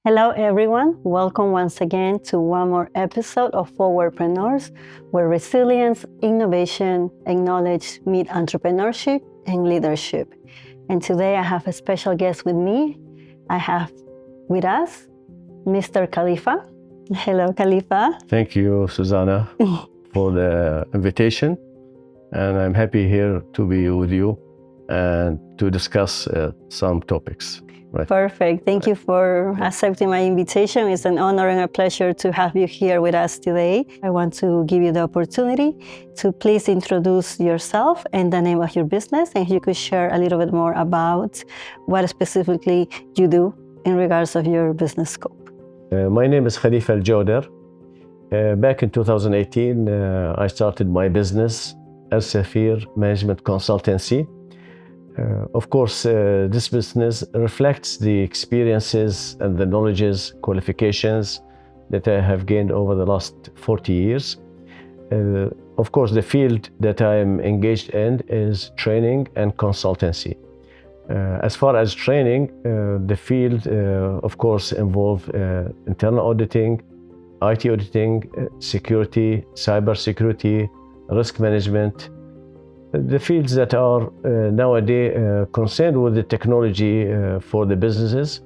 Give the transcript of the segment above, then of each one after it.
Hello everyone, welcome once again to one more episode of Forwardpreneurs, where resilience, innovation, and knowledge meet entrepreneurship and leadership. And today I have a special guest with me. I have with us Mr. Khalifa. Hello, Khalifa. Thank you, Susanna, for the invitation. And I'm happy here to be with you and to discuss some topics. Right. Perfect. Thank you for accepting my invitation. It's an honor and a pleasure to have you here with us today. I want to give you the opportunity to please introduce yourself and the name of your business, and if you could share a little bit more about what specifically you do in regards of your business scope. My name is Khalifa Aljawder. Back in 2018, I started my business, Alsafeer Management Consultancy. Of course, this business reflects the experiences and the knowledges, qualifications that I have gained over the last 40 years. Of course, the field that I am engaged in is training and consultancy. As far as training, the field, of course, involves internal auditing, IT auditing, security, cybersecurity, risk management, the fields that are nowadays concerned with the technology for the businesses,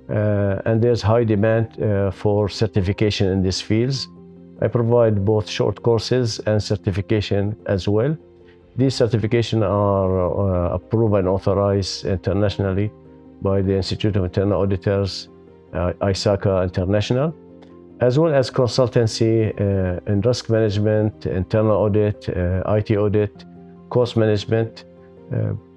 and there's high demand for certification in these fields. I provide both short courses and certification as well. These certifications are approved and authorized internationally by the Institute of Internal Auditors, ISACA International, as well as consultancy in risk management, internal audit, IT audit, cost management,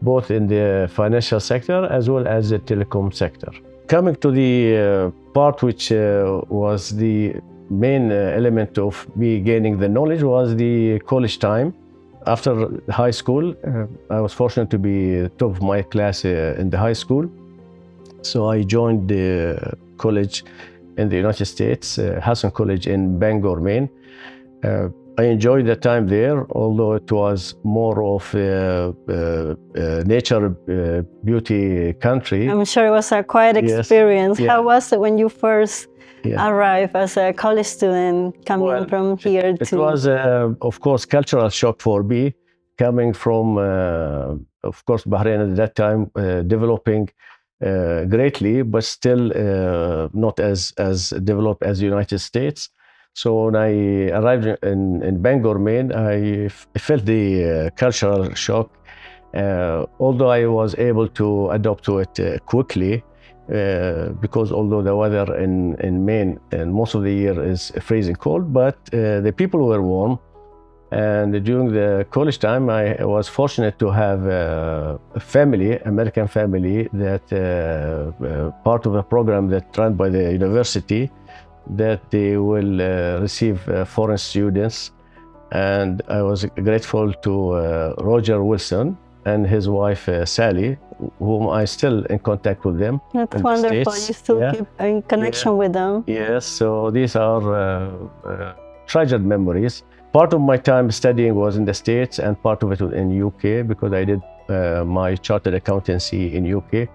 both in the financial sector as well as the telecom sector. Coming to the part which was the main element of me gaining the knowledge was the college time. After high school, I was fortunate to be top of my class in the high school. So I joined the college in the United States, Hassan College in Bangor, Maine. I enjoyed the time there, although it was more of a nature beauty country. I'm sure it was a quiet experience. Yes. How was it when you first arrived as a college student coming from here to... It was, of course, cultural shock for me, coming from, of course, Bahrain at that time, developing greatly, but still not as developed as the United States. So when I arrived in Bangor, Maine, I felt the cultural shock. Although I was able to adapt to it quickly, because although the weather in Maine and most of the year is freezing cold, but the people were warm. And during the college time, I was fortunate to have a family, American family, that part of a program that run by the university, that they will receive foreign students. And I was grateful to Roger Wilson and his wife Sally, whom I still in contact with them. That's wonderful. You still keep in connection with them. Yes, so these are treasured memories. Part of my time studying was in the States and part of it was in UK, because I did my chartered accountancy in UK.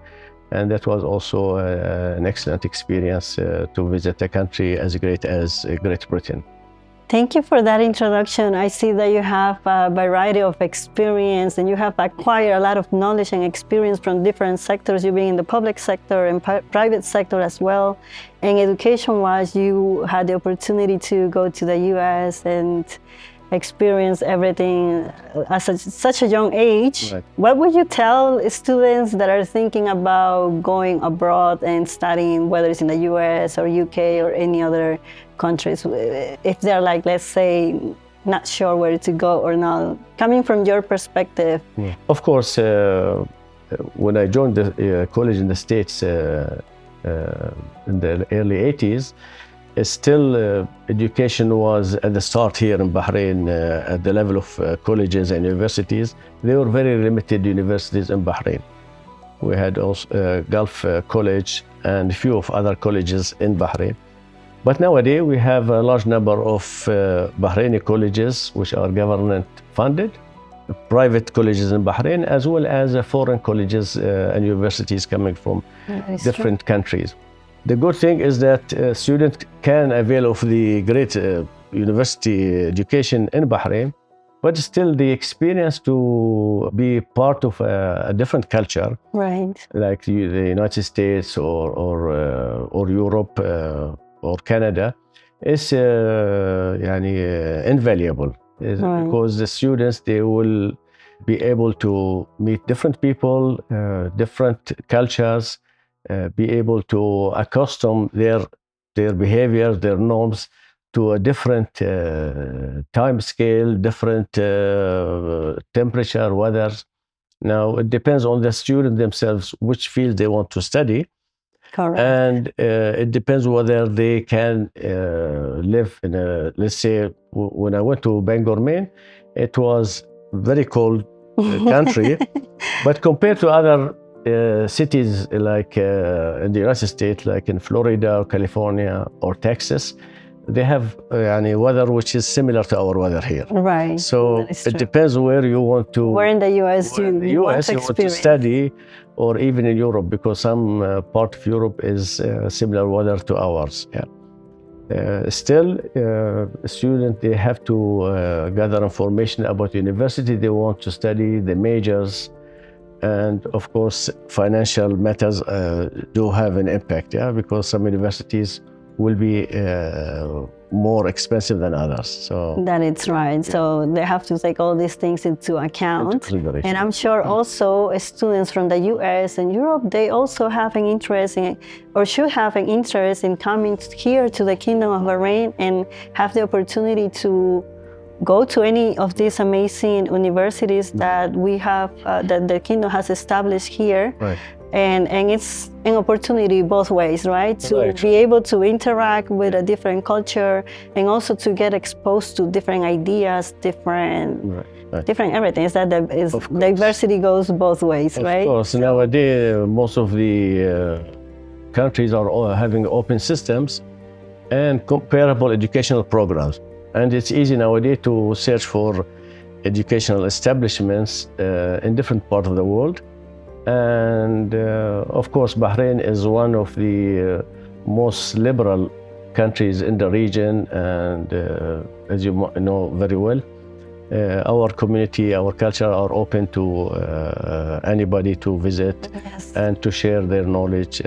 And that was also an excellent experience to visit a country as great as Great Britain. Thank you for that introduction. I see that you have a variety of experience and you have acquired a lot of knowledge and experience from different sectors. You've been in the public sector and private sector as well. And education-wise, you had the opportunity to go to the US and experience everything at such a young age. Right. What would you tell students that are thinking about going abroad and studying, whether it's in the US or UK or any other countries, if they're like, let's say, not sure where to go or not, coming from your perspective? Yeah. Of course, when I joined the college in the States in the early 80s, still education was at the start here in Bahrain at the level of colleges and universities. There were very limited universities in Bahrain. We had also Gulf College and a few of other colleges in Bahrain. But nowadays we have a large number of Bahraini colleges which are government funded, private colleges in Bahrain, as well as foreign colleges and universities coming from different countries. The good thing is that students can avail of the great university education in Bahrain, but still the experience to be part of a different culture, right, like the United States or Europe or Canada, is invaluable. Right. Because the students, they will be able to meet different people, different cultures, be able to accustom their behavior, their norms to a different time scale, different temperature, weather. Now, it depends on the student themselves which field they want to study. Correct. And it depends whether they can live in a, let's say, when I went to Bangor, Maine, it was very cold country. But compared to other cities like in the United States, like in Florida or California or Texas, they have weather which is similar to our weather here. Right. So it depends where you want to. Where in the US you want to study, or even in Europe, because some part of Europe is similar weather to ours. Yeah. Still, students, they have to gather information about the university they want to study, the majors, and of course, financial matters do have an impact. Yeah, because some universities will be more expensive than others. So that is right. Yeah. So they have to take all these things into account. And I'm sure also students from the US and Europe, they also have an interest in, or should have an interest in coming here to the Kingdom of Bahrain and have the opportunity to go to any of these amazing universities that we have, that the Kingdom has established here. Right. And it's an opportunity both ways, right? To be able to interact with a different culture and also to get exposed to different ideas, different everything. Is that diversity goes both ways, right? Of course. Nowadays, most of the countries are all having open systems and comparable educational programs. And it's easy nowadays to search for educational establishments in different parts of the world. And of course, Bahrain is one of the most liberal countries in the region. And as you know very well, our community, our culture are open to anybody to visit and to share their knowledge.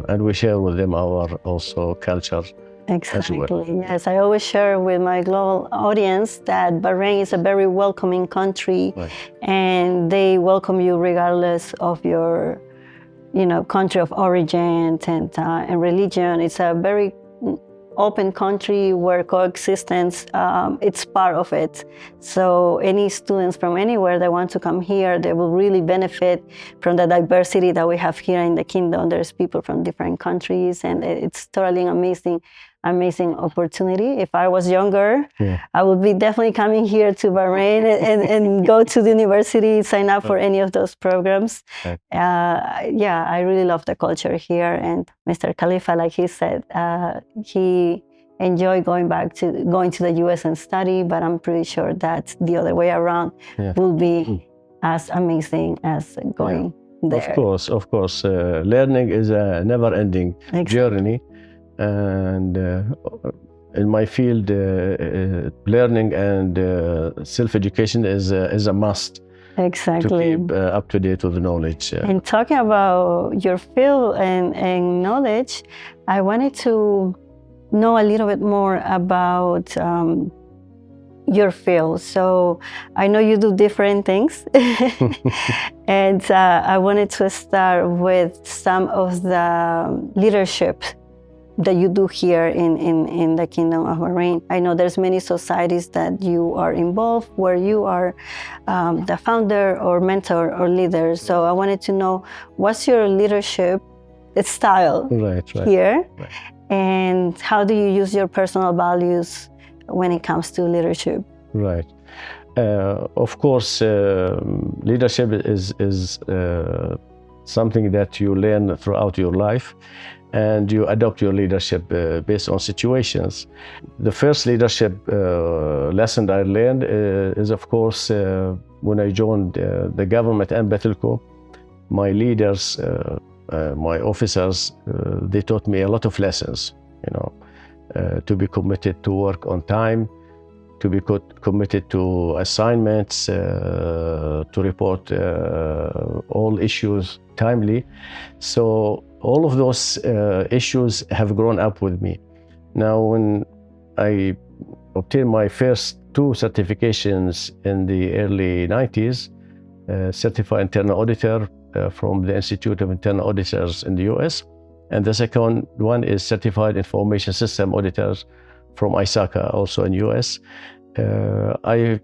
And we share with them our also culture. Exactly. Well. Yes, I always share with my global audience that Bahrain is a very welcoming country, and they welcome you regardless of your, country of origin and religion. It's a very open country where coexistence, it's part of it. So any students from anywhere that want to come here, they will really benefit from the diversity that we have here in the Kingdom. There's people from different countries, and it's totally an amazing opportunity. If I was younger, I would be definitely coming here to Bahrain and go to the university, sign up for any of those programs. I really love the culture here. And Mr. Khalifa, like he said, he enjoyed going to the US and study, but I'm pretty sure that the other way around will be as amazing as going there. Of course. Learning is a never-ending journey. And in my field, learning and self-education is a must. Exactly. To keep up to date with the knowledge. And talking about your field and knowledge, I wanted to know a little bit more about your field. So I know you do different things. And I wanted to start with some of the leadership that you do here in the Kingdom of Bahrain. I know there's many societies that you are involved where you are the founder or mentor or leader. So I wanted to know, what's your leadership style here? Right. And how do you use your personal values when it comes to leadership? Right. Of course, leadership is something that you learn throughout your life. and you adopt your leadership based on situations. The first leadership lesson I learned is, of course, when I joined the government and Batelco. My leaders, my officers, they taught me a lot of lessons, to be committed to work on time, to be committed to assignments, to report all issues timely. So all of those issues have grown up with me. Now, when I obtained my first 2 certifications in the early 90s, Certified Internal Auditor from the Institute of Internal Auditors in the US, and the second one is Certified Information System Auditors from ISACA, also in US. I,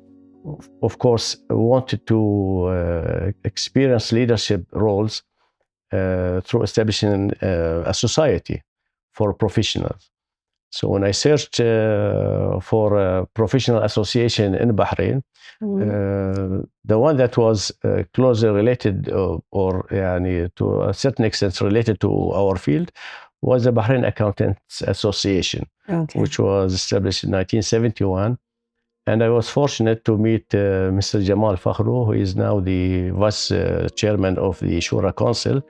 of course, wanted to experience leadership roles through establishing a society for professionals. So when I searched for a professional association in Bahrain, the one that was closely related or to a certain extent related to our field was the Bahrain Accountants Association, which was established in 1971. And I was fortunate to meet Mr. Jamal Fakhru, who is now the vice chairman of the Shura Council,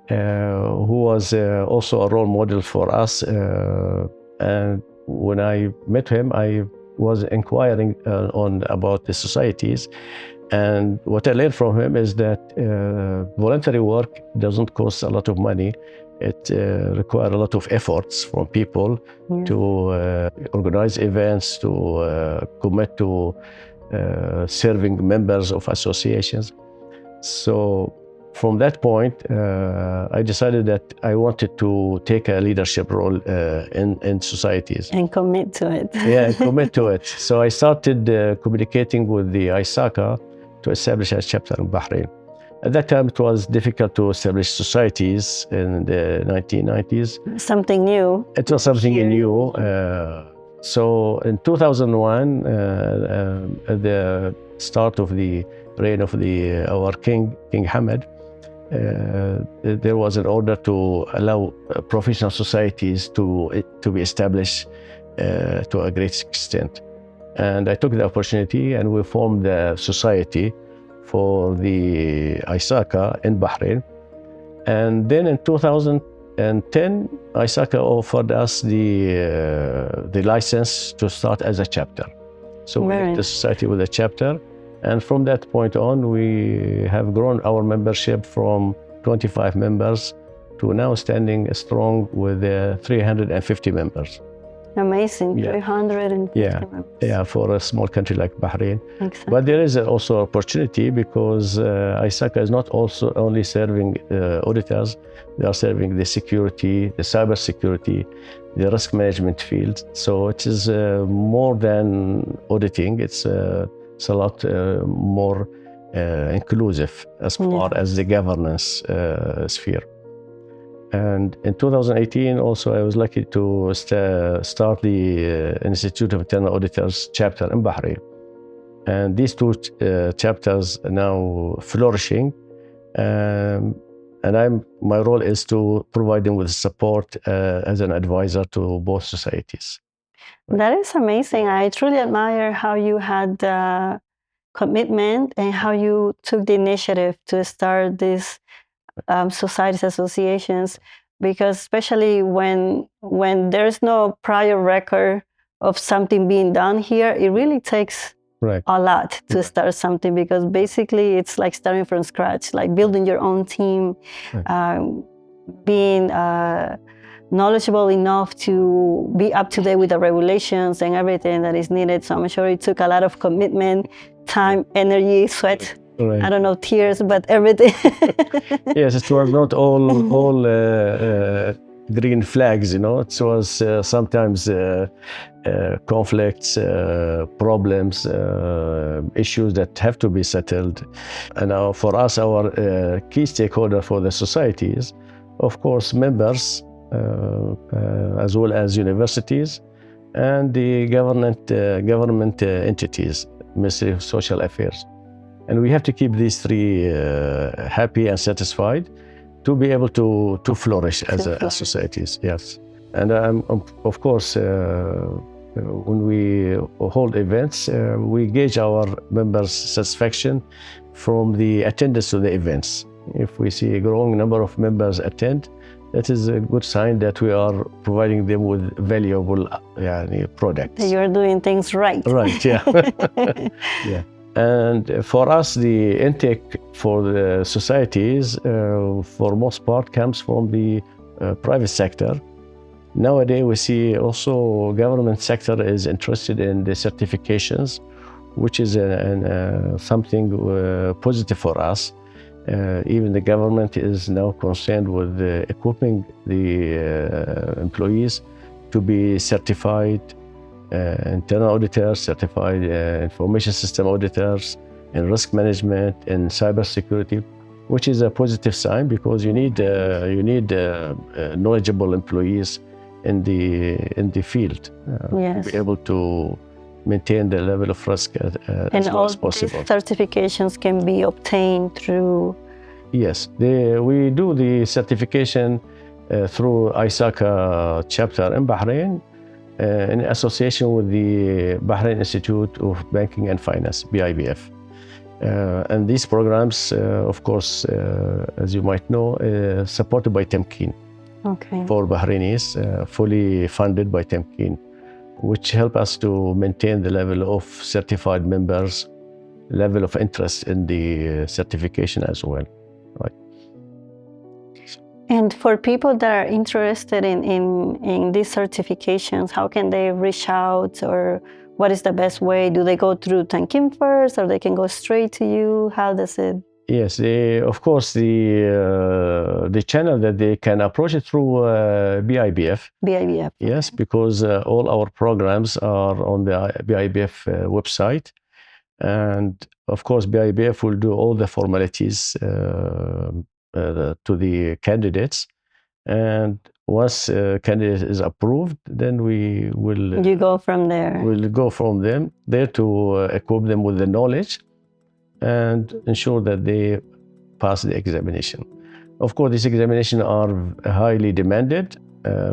who was also a role model for us. And when I met him, I was inquiring about the societies. And what I learned from him is that voluntary work doesn't cost a lot of money. It requires a lot of efforts from people to organize events, to commit to serving members of associations. So from that point, I decided that I wanted to take a leadership role in societies. And commit to it. Yeah, commit to it. So I started communicating with the ISACA to establish a chapter in Bahrain. At that time, it was difficult to establish societies in the 1990s. Something new. It was something new. So in 2001, at the start of the reign of our King Hamad, there was an order to allow professional societies to be established to a great extent. And I took the opportunity and we formed a society for the ISACA in Bahrain. And then in 2010, ISACA offered us the license to start as a chapter. So we left the society with a chapter. And from that point on, we have grown our membership from 25 members to now standing strong with 350 members. Amazing, yeah. 350 members. Yeah, for a small country like Bahrain. Exactly. But there is also opportunity because ISACA is not also only serving auditors, they are serving the security, the cybersecurity, the risk management field. So it is more than auditing, it's a lot more inclusive as far as the governance sphere. And in 2018, also, I was lucky to start the Institute of Internal Auditors chapter in Bahrain. And these 2 chapters are now flourishing. And my role is to provide them with support as an advisor to both societies. That is amazing. I truly admire how you had commitment and how you took the initiative to start these societies, associations, because especially when there's no prior record of something being done here, it really takes a lot to start something, because basically it's like starting from scratch, like building your own team, being knowledgeable enough to be up to date with the regulations and everything that is needed. So I'm sure it took a lot of commitment, time, energy, sweat. I don't know, tears, but everything. Yes, it was not all green flags, It was sometimes conflicts, problems, issues that have to be settled. And for us, our key stakeholder for the societies, of course, members, as well as universities, and the government entities, Ministry of Social Affairs. And we have to keep these 3 happy and satisfied. to be able to flourish as societies. Yes, and of course, when we hold events, we gauge our members' satisfaction from the attendance to the events. If we see a growing number of members attend, that is a good sign that we are providing them with valuable products. You're doing things right. Right, yeah. Yeah. And for us, the intake for the societies, for most part, comes from the private sector. Nowadays, we see also government sector is interested in the certifications, which is something positive for us. Even the government is now concerned with equipping the employees to be certified internal auditors, certified information system auditors, in risk management, in cybersecurity, which is a positive sign because you need knowledgeable employees in the field to be able to maintain the level of risk as low as possible. And all these certifications can be obtained through? Yes, we do the certification through ISACA chapter in Bahrain in association with the Bahrain Institute of Banking and Finance, BIBF. And these programs, of course, as you might know, supported by Temkeen. Okay. For Bahrainis, fully funded by Temkeen, which help us to maintain the level of certified members, level of interest in the certification as well. Right. And for people that are interested in these certifications, how can they reach out, or what is the best way? Do they go through Temkeen first, or they can go straight to you? How does it? Yes, of course, the channel that they can approach it through BIBF. BIBF. Yes, because all our programs are on the BIBF website. And of course, BIBF will do all the formalities to the candidates. And once a candidate is approved, then we will... You go from there. We'll go from them there to equip them with the knowledge and ensure that they pass the examination. Of course, these examinations are highly demanded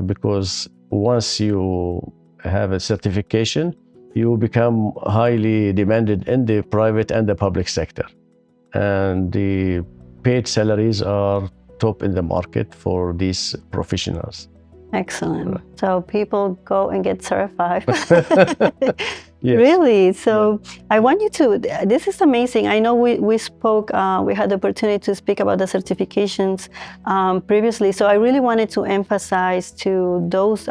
because once you have a certification, you become highly demanded in the private and the public sector. And the paid salaries are top in the market for these professionals. Excellent. So people go and get certified. Yes. Really? So I want you to, this is amazing. I know we spoke, we had the opportunity to speak about the certifications previously. So I really wanted to emphasize to those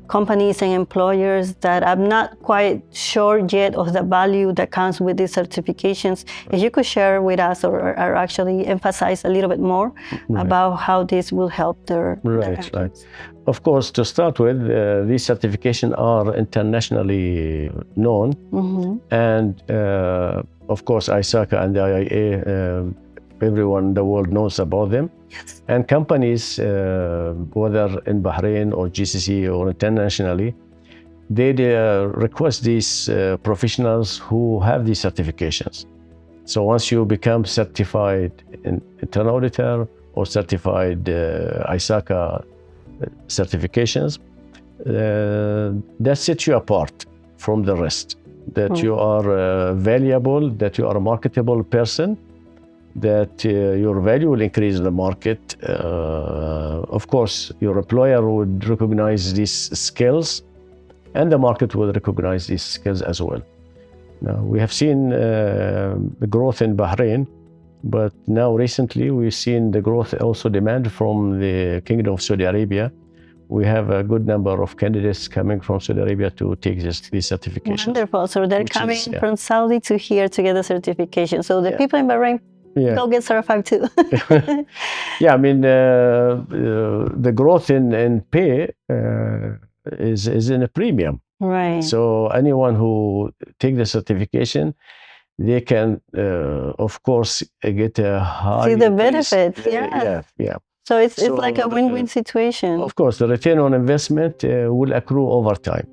companies and employers that I'm not quite sure yet of the value that comes with these certifications. If you could share with us or actually emphasize a little bit more about how this will help their Right. Of course, to start with, these certifications are internationally known. And of course, ISACA and the IIA, everyone in the world knows about them. Yes. And companies, whether in Bahrain or GCC or internationally, they request these professionals who have these certifications. So once you become certified internal auditor or certified ISACA certifications, that sets you apart from the rest, that you are valuable, that you are a marketable person, that your value will increase in the market. Of course, your employer would recognize these skills and the market will recognize these skills as well. Now, we have seen the growth in Bahrain, but now recently we've seen the growth also demand from the Kingdom of Saudi Arabia. We have a good number of candidates coming from Saudi Arabia to take these certifications. Wonderful. So they're coming from Saudi to here to get the certification. So the people in Bahrain go get certified too. Yeah, I mean, the growth in pay is in a premium. Right. So anyone who take the certification, they can, of course, get a high... See the benefits, yeah. So it's like a win-win situation. Of course, the return on investment will accrue over time.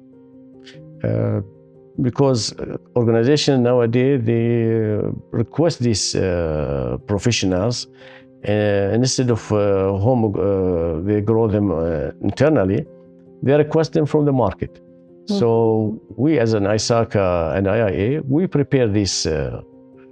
Because organizations nowadays, they request these professionals instead of home, they grow them internally, they request them from the market. So we as an ISACA and IIA, we prepare these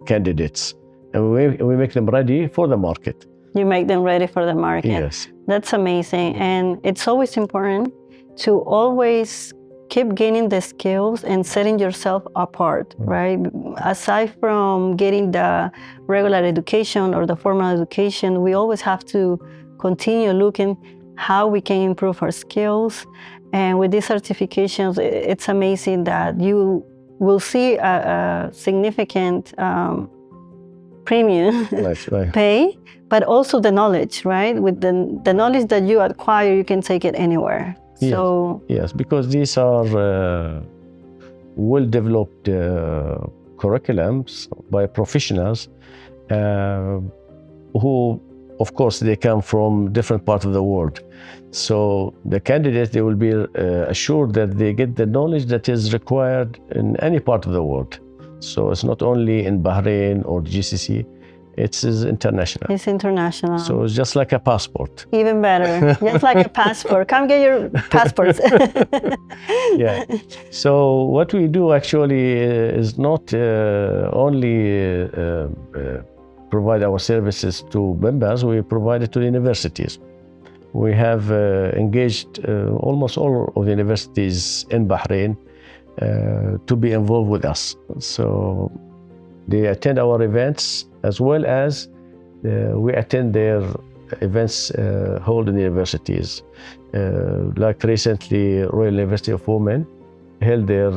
candidates and we make them ready for the market. You make them ready for the market. Yes. That's amazing. And it's always important to always keep gaining the skills and setting yourself apart, right? Aside from getting the regular education or the formal education, we always have to continue looking how we can improve our skills. And with these certifications, it's amazing that you will see a significant premium pay, but also the knowledge, right? With the knowledge that you acquire, you can take it anywhere. Yes. So yes, because these are well-developed curriculums by professionals who, of course, they come from different parts of the world. So the candidates, they will be assured that they get the knowledge that is required in any part of the world. So it's not only in Bahrain or GCC, it's international. It's international. So it's just like a passport. Even better, just like a passport. Come get your passports. Yeah. So what we do actually is not only provide our services to members, we provide it to the universities. We have engaged almost all of the universities in Bahrain to be involved with us. So they attend our events as well as we attend their events held in the universities. Like recently, Royal University of Women held their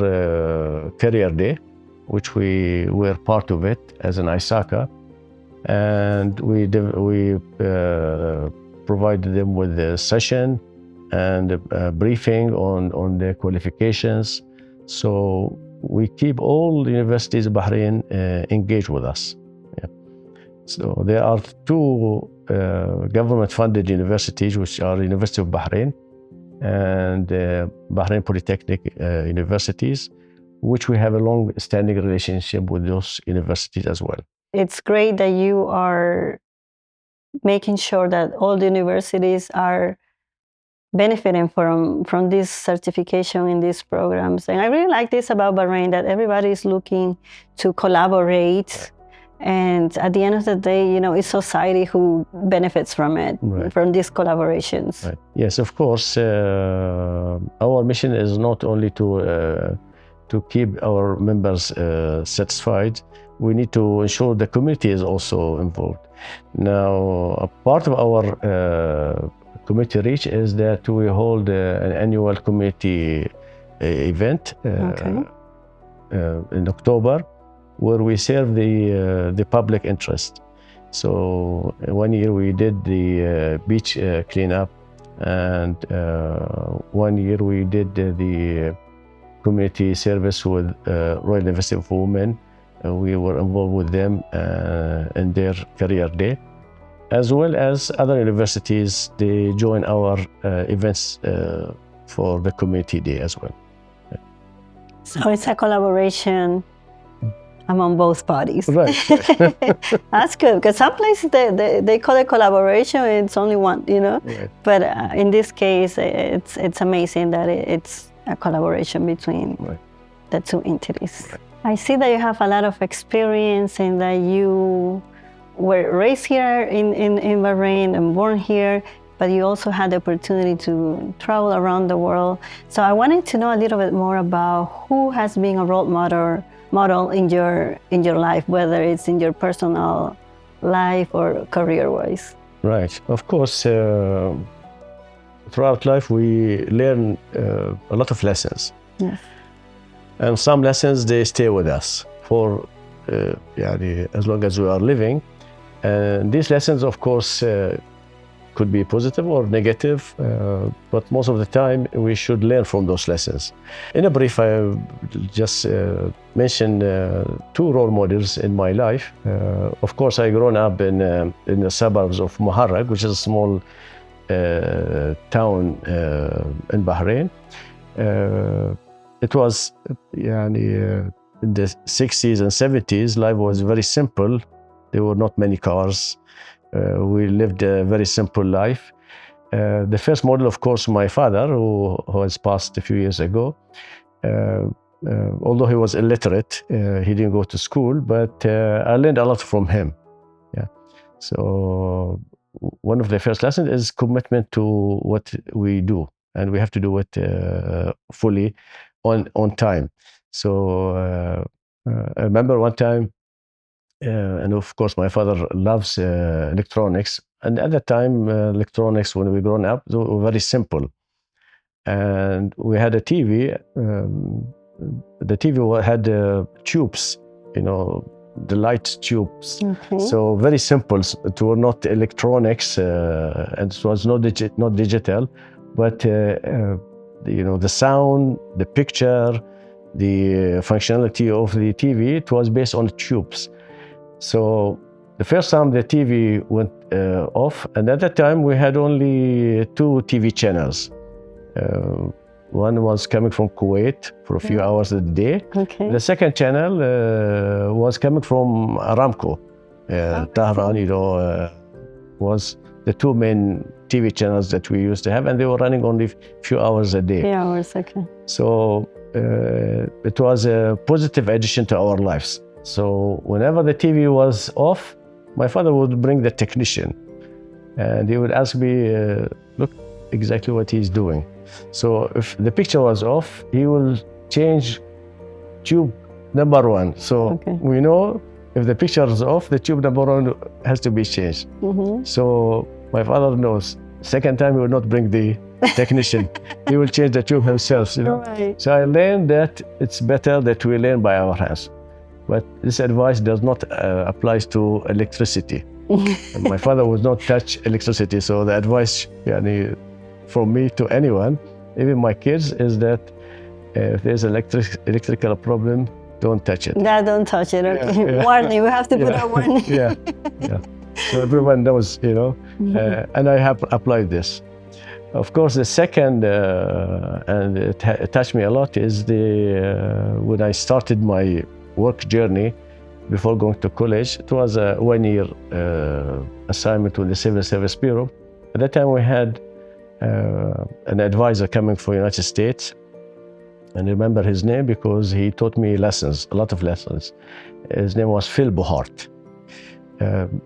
career day, which we were part of it as an ISACA. And we provided them with a session and a briefing on their qualifications. So we keep all the universities of Bahrain engaged with us. Yeah. So there are two government-funded universities, which are University of Bahrain and Bahrain Polytechnic universities, which we have a long-standing relationship with those universities as well. It's great that you are making sure that all the universities are benefiting from this certification in these programs. And I really like this about Bahrain, that everybody is looking to collaborate. And at the end of the day, you know, it's society who benefits from it, from these collaborations. Right. Yes, of course. Our mission is not only to keep our members satisfied. We need to ensure the community is also involved. Now, a part of our community reach is that we hold an annual community event in October, where we serve the public interest. So one year we did the beach cleanup, and one year we did the community service with Royal University of Women. We were involved with them in their career day, as well as other universities. They join our events for the community day as well. So it's a collaboration among both parties. Right. That's good, because some places they call it collaboration, it's only one, you know. Right. But in this case, it's amazing that it's a collaboration between the two entities. Right. I see that you have a lot of experience and that you were raised here in Bahrain and born here, but you also had the opportunity to travel around the world. So I wanted to know a little bit more about who has been a role model in your life, whether it's in your personal life or career-wise. Right. Of course, throughout life we learn a lot of lessons. Yes. And some lessons, they stay with us for as long as we are living. And these lessons, of course, could be positive or negative, but most of the time we should learn from those lessons. In a brief, I just mention two role models in my life. Of course, I grown up in the suburbs of Muharraq, which is a small town in Bahrain. It was in the 60s and 70s, life was very simple. There were not many cars. we lived a very simple life. The first model, of course, my father, who has passed a few years ago. Although he was illiterate, he didn't go to school, but I learned a lot from him. Yeah. So one of the first lessons is commitment to what we do, and we have to do it fully on time. So I remember one time, and of course my father loves electronics, and at that time electronics, when we grown up, they were very simple. And we had a TV. The TV had tubes, the light tubes. Okay. So very simple. It were not electronics, and it was not digital, but the sound, the picture, the functionality of the TV, it was based on tubes. So the first time the TV went off, and at that time we had only 2 TV channels. One was coming from Kuwait for a few hours a day. Okay. The second channel was coming from Aramco. Tehran, was the 2 main TV channels that we used to have, and they were running only a few hours a day. Few hours, okay. So it was a positive addition to our lives. So whenever the TV was off, my father would bring the technician, and he would ask me, look exactly what he's doing. So if the picture was off, he will change tube number 1. So we know if the picture is off, the tube number 1 has to be changed. Mm-hmm. So my father knows. Second time, he will not bring the technician. He will change the tube himself. Right. So I learned that it's better that we learn by our hands. But this advice does not apply to electricity. And my father would not touch electricity. So the advice from me to anyone, even my kids, is that if there's an electrical problem, don't touch it. Yeah, don't touch it. Okay. Yeah. Warning, we have to put a warning. Yeah. So everyone knows, and I have applied this. Of course, the second, and it touched me a lot, is when I started my work journey before going to college. It was a 1-year assignment with the Civil Service Bureau. At that time, we had an advisor coming from the United States, and I remember his name because he taught me lessons, a lot of lessons. His name was Phil Bohart.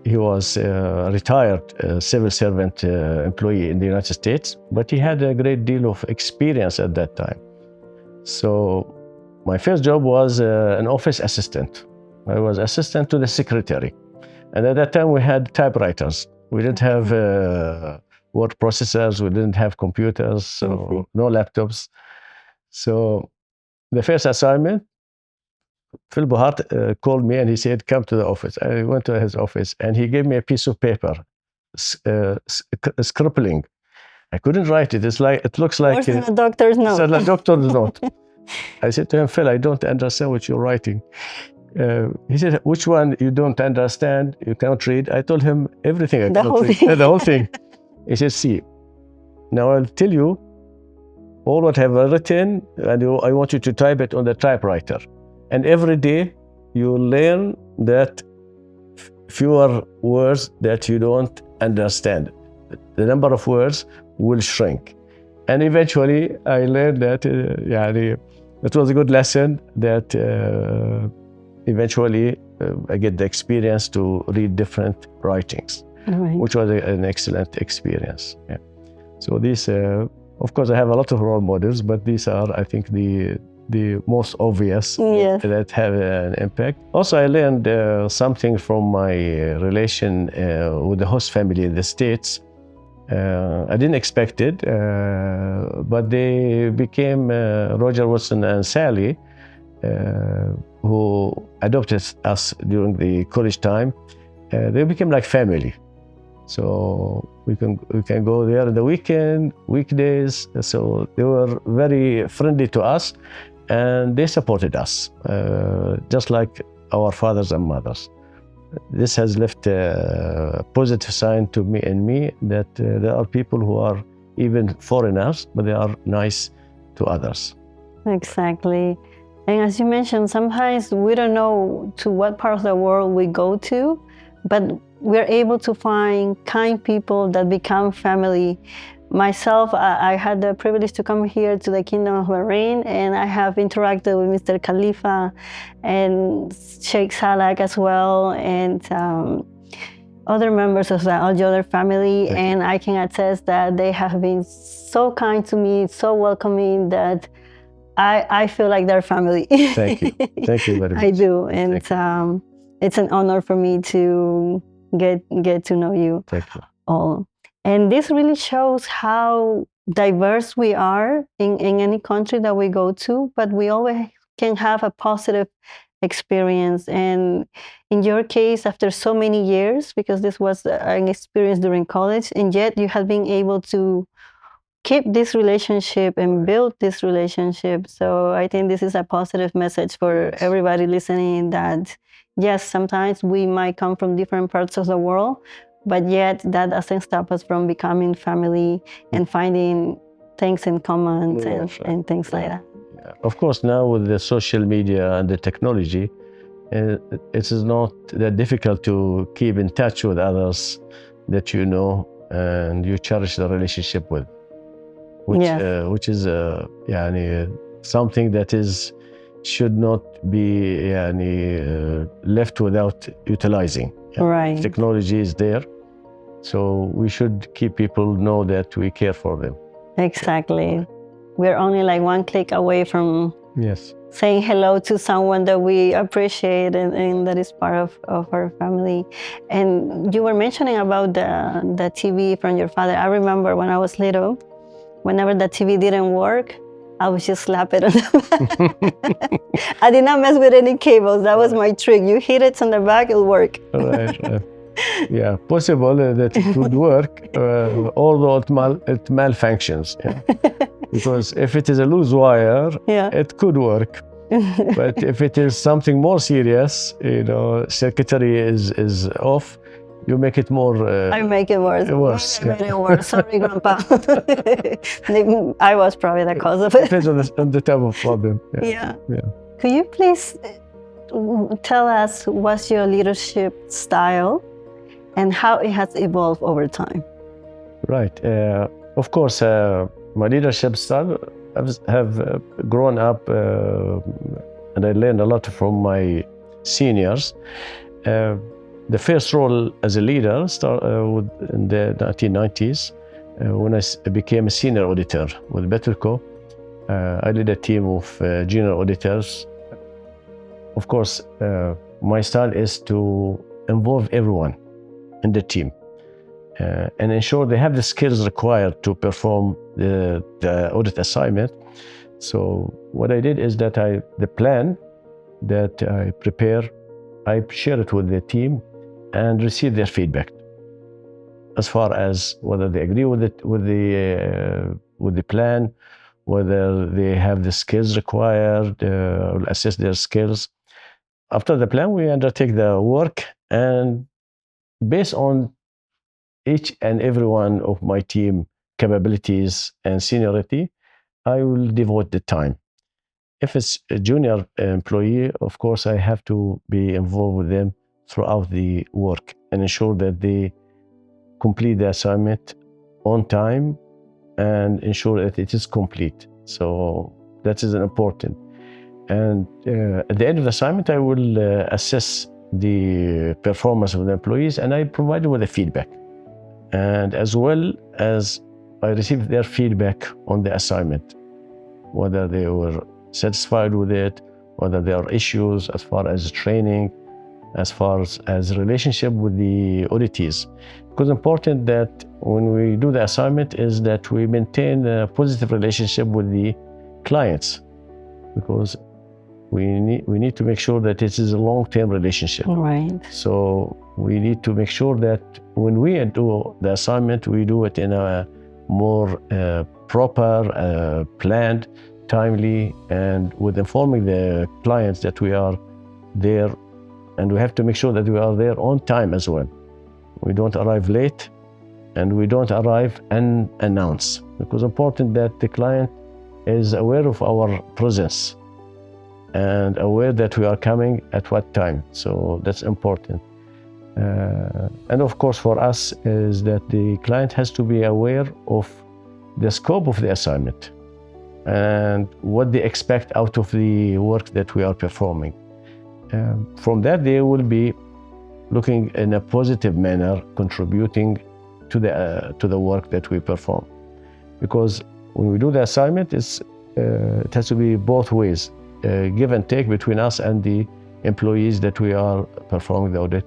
He was a retired civil servant employee in the United States, but he had a great deal of experience at that time. So my first job was an office assistant. I was assistant to the secretary. And at that time we had typewriters. We didn't have word processors, we didn't have computers, so no laptops. So the first assignment, Phil Bohart called me and he said, come to the office. I went to his office and he gave me a piece of paper, scribbling. I couldn't write it. It looks like a doctor's note. It's a doctor's note. I said to him, Phil, I don't understand what you're writing. He said, which one you don't understand? You cannot read? I told him everything. I cannot read. The whole thing. He said, see, now I'll tell you all what I have written, and I want you to type it on the typewriter. And every day you learn that fewer words that you don't understand. The number of words will shrink. And eventually I learned that it was a good lesson that eventually I get the experience to read different writings, which was an excellent experience. Yeah. So these, of course, I have a lot of role models, but these are, I think, the most obvious that have an impact. Also, I learned something from my relation with the host family in the States. I didn't expect it, but they became Roger, Wilson, and Sally, who adopted us during the college time. They became like family. So we can go there in the weekend, weekdays. So they were very friendly to us, and they supported us, just like our fathers and mothers. This has left a positive sign to me that there are people who are even foreigners, but they are nice to others. Exactly. And as you mentioned, sometimes we don't know to what part of the world we go to, but we're able to find kind people that become family. Myself, I had the privilege to come here to the Kingdom of Bahrain, and I have interacted with Mr. Khalifa and Sheikh Salak as well, and other members of the Aljawder family, and I can attest that they have been so kind to me, so welcoming, that I feel like they're family. Thank you. Thank you very much. I do, and it's an honor for me to get to know you all. And this really shows how diverse we are in any country that we go to, but we always can have a positive experience. And in your case, after so many years, because this was an experience during college, and yet you have been able to keep this relationship and build this relationship. So I think this is a positive message for everybody listening, that yes, sometimes we might come from different parts of the world, but yet that doesn't stop us from becoming family and finding things in common and things like that. Yeah. Of course, now with the social media and the technology, it is not that difficult to keep in touch with others that you know and you cherish the relationship with, which is something that should not be left without utilizing. Right. Technology is there, so we should keep people know that we care for them. Exactly. We're only like one click away from saying hello to someone that we appreciate and that is part of our family. And you were mentioning about the TV from your father. I remember when I was little, whenever the TV didn't work, I would just slap it on the back. I did not mess with any cables. That was my trick. You hit it on the back, it'll work. Right. Yeah, possible that it would work, although it malfunctions. Yeah. Because if it is a loose wire, it could work. But if it is something more serious, circuitry is off, you make it more... I make it worse. Worse. Really worse. Sorry, Grandpa. I was probably the cause of it. Depends on the type of problem. Yeah. Could you please tell us what's your leadership style and how it has evolved over time? Right. Of course, my leadership style have grown up, and I learned a lot from my seniors. The first role as a leader started in the 1990s when I became a senior auditor with Batelco. I led a team of junior auditors. Of course, my style is to involve everyone in the team and ensure they have the skills required to perform the audit assignment. So what I did is that the plan that I prepare, I share it with the team and receive their feedback as far as whether they agree with it, with the plan, whether they have the skills required, assess their skills. After the plan, we undertake the work, and based on each and every one of my team capabilities and seniority, I will devote the time. If it's a junior employee, of course, I have to be involved with them throughout the work and ensure that they complete the assignment on time and ensure that it is complete. So that is important. And at the end of the assignment, I will assess the performance of the employees, and I provide them with the feedback. And as well as I receive their feedback on the assignment, whether they were satisfied with it, whether there are issues as far as training, as far as relationship with the auditees. Because important that when we do the assignment is that we maintain a positive relationship with the clients, because we need to make sure that this is a long-term relationship. Right. So we need to make sure that when we do the assignment, we do it in a more proper, planned, timely, and with informing the clients that we are there. And we have to make sure that we are there on time as well. We don't arrive late, and we don't arrive unannounced, because it's important that the client is aware of our presence and aware that we are coming at what time. So that's important. And of course, for us, is that the client has to be aware of the scope of the assignment and what they expect out of the work that we are performing. From that, they will be looking in a positive manner, contributing to the work that we perform. Because when we do the assignment, it has to be both ways, give and take between us and the employees that we are performing the audit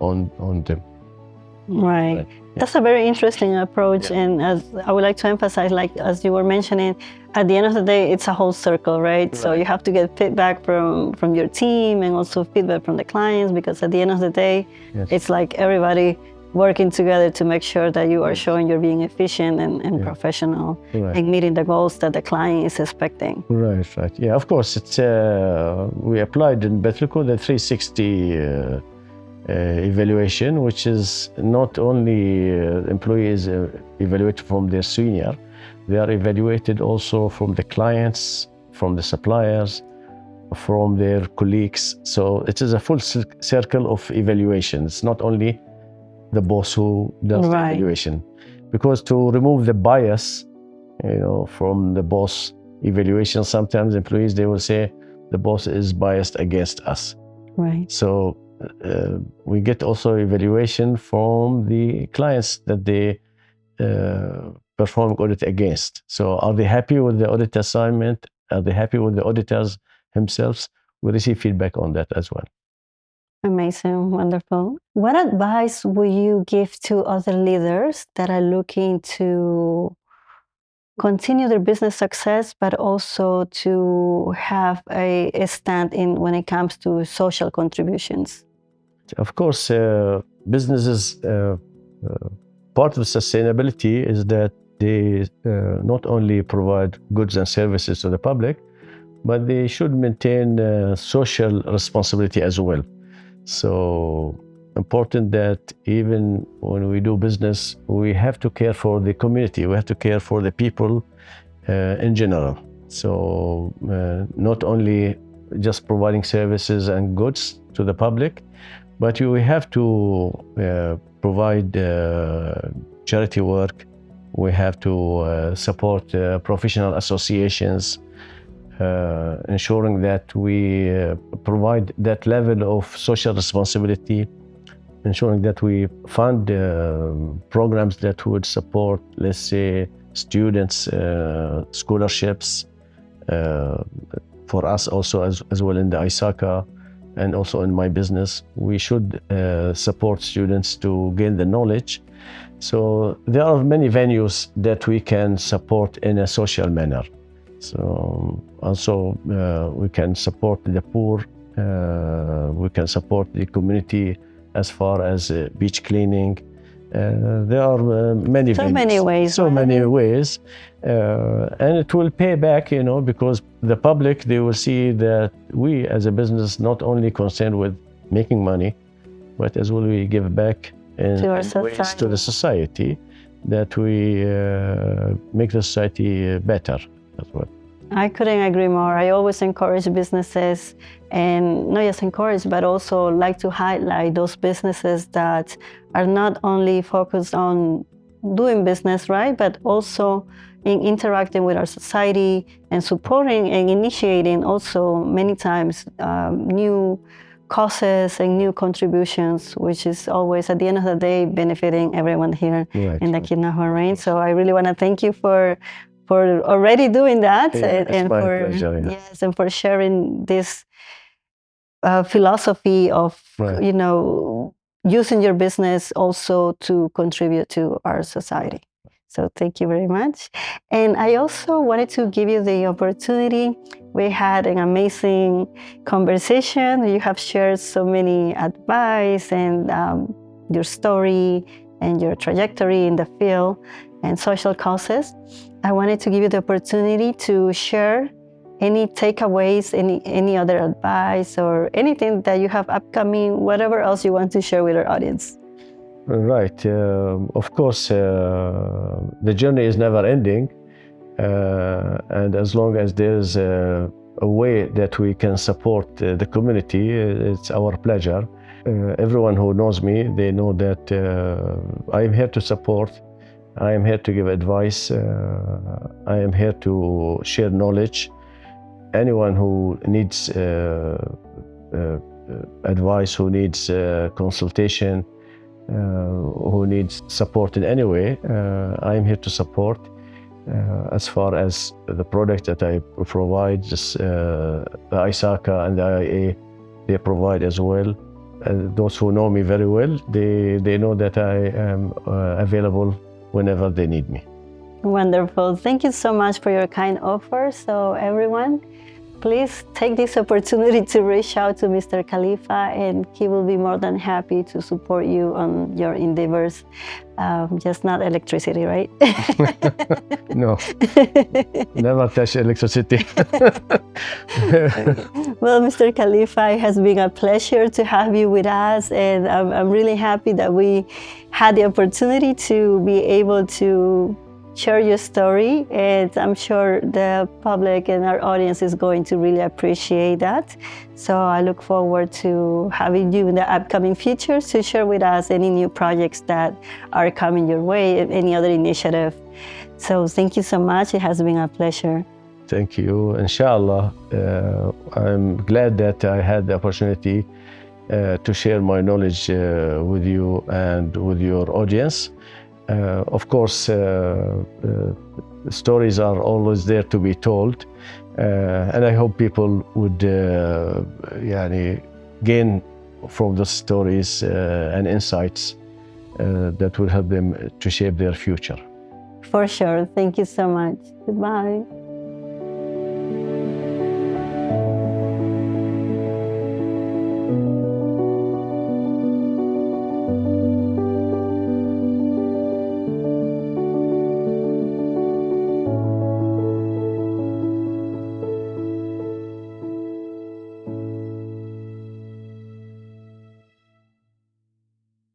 on them. Right. Yeah. That's a very interesting approach. Yeah. And as I would like to emphasize, like as you were mentioning, at the end of the day, it's a whole circle, right? So you have to get feedback from your team and also feedback from the clients, because at the end of the day, Yes. it's like everybody working together to make sure that you are showing you're being efficient and professional and meeting the goals that the client is expecting. Right. Yeah, of course, it's we applied in Batelco the 360 evaluation, which is not only employees evaluated from their senior, they are evaluated also from the clients, from the suppliers, from their colleagues. So it is a full circle of evaluation. It's not only the boss who does the evaluation, because to remove the bias, from the boss evaluation, sometimes employees, they will say the boss is biased against us. Right. So we get also evaluation from the clients that they perform audit against. So are they happy with the audit assignment? Are they happy with the auditors themselves? We receive feedback on that as well. Amazing, wonderful. What advice would you give to other leaders that are looking to continue their business success, but also to have a stand in when it comes to social contributions? Of course, businesses, part of sustainability is that they not only provide goods and services to the public, but they should maintain social responsibility as well. So important that even when we do business, we have to care for the community, we have to care for the people in general. So not only just providing services and goods to the public, but we have to provide charity work. We have to support professional associations, ensuring that we provide that level of social responsibility, ensuring that we fund programs that would support, let's say, students, scholarships, for us also as well in the ISACA, and also in my business, we should support students to gain the knowledge. So there are many venues that we can support in a social manner. So also we can support the poor, we can support the community as far as beach cleaning. There are many so venues, many ways, so right? many ways, and it will pay back, because the public, they will see that we as a business not only concerned with making money, but as well we give back in ways to the society, that we make the society better as well. I couldn't agree more. I always encourage businesses, and not just encourage, but also like to highlight those businesses that are not only focused on doing business, right, but also in interacting with our society and supporting and initiating also many times new causes and new contributions, which is always at the end of the day benefiting everyone here in the Kingdom of Bahrain. So I really want to thank you for already doing that, and my for pleasure, yes, and for sharing this philosophy of using your business also to contribute to our society. So thank you very much. And I also wanted to give you the opportunity. We had an amazing conversation. You have shared so many advice and your story and your trajectory in the field and social causes. I wanted to give you the opportunity to share any takeaways, any other advice, or anything that you have upcoming, whatever else you want to share with our audience. Right. Of course, the journey is never ending. And as long as there's a way that we can support the community, it's our pleasure. everyone who knows me, they know that I am here to support. I am here to give advice. I am here to share knowledge. Anyone who needs advice, who needs consultation, who needs support in any way, I am here to support. As far as the product that I provide, the ISACA and the IIA, they provide as well. Those who know me very well, they know that I am available whenever they need me. Wonderful. Thank you so much for your kind offer. So everyone, please take this opportunity to reach out to Mr. Khalifa, and he will be more than happy to support you on your endeavors. Just not electricity, right? No, never touch electricity. Well, Mr. Khalifa, it has been a pleasure to have you with us, and I'm really happy that we had the opportunity to be able to share your story, and I'm sure the public and our audience is going to really appreciate that. So I look forward to having you in the upcoming futures to share with us any new projects that are coming your way, any other initiative. So thank you so much. It has been a pleasure. Thank you. Inshallah, I'm glad that I had the opportunity to share my knowledge with you and with your audience. Of course, stories are always there to be told, and I hope people would gain from those stories and insights that will help them to shape their future. For sure. Thank you so much. Goodbye.